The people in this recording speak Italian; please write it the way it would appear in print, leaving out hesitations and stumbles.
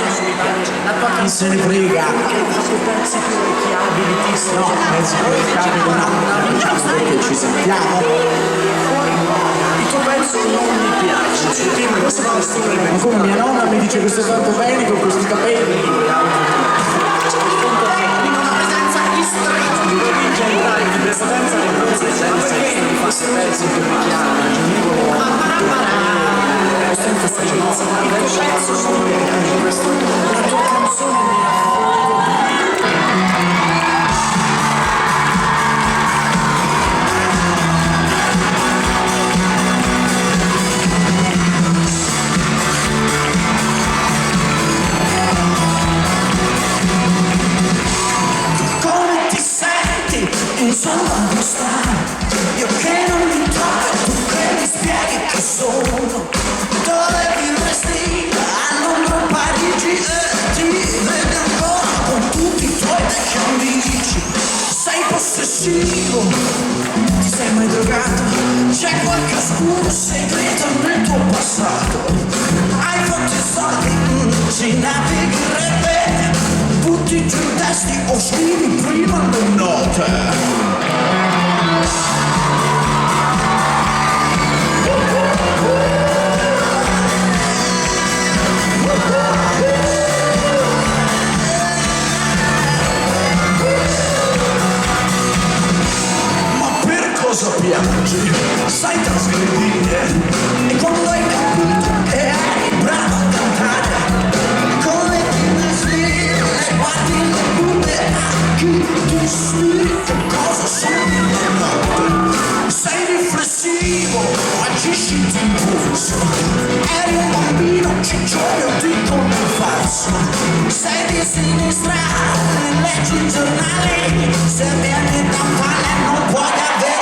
non mi piace. La tua Chi se ne frega? pezzi più orecchiabili, ti sto. No, pezzi più orecchiabili no, diciamo perché ci sentiamo. Il tuo pezzo non mi piace. Questo fa Ma come mia nonna mi dice che sei tanto bene con questi capelli? una presenza estrema. In generale, di presenza e non presenza, mi fa pezzi più orecchiabili. Senza schifezza. Il tuo pezzo non mi piace. La tua canzone mi insomma non sta, io che non mi trovo, tu che mi spieghi che sono, dove vivresti a Londra o Parigi e ti vedi ancora con tutti i tuoi vecchi amici, sei possessivo, ti sei mai drogato, c'è qualche oscuro segreto nel tuo passato, hai fatto i soldi, ci navigherebbe, butti giù i testi o scrivi prima le note. Ma per cosa piangi? Sai trasgredire e quando hai capito che eri bravo a cantare come ti guardi le bulle a chi ti spiega cosa sono le notte. Sei riflessivo, agisci di impulso, eri un bambino ciccione o dicono falso. Sei di sinistra, leggi i giornali, se vieni da male non puoi avere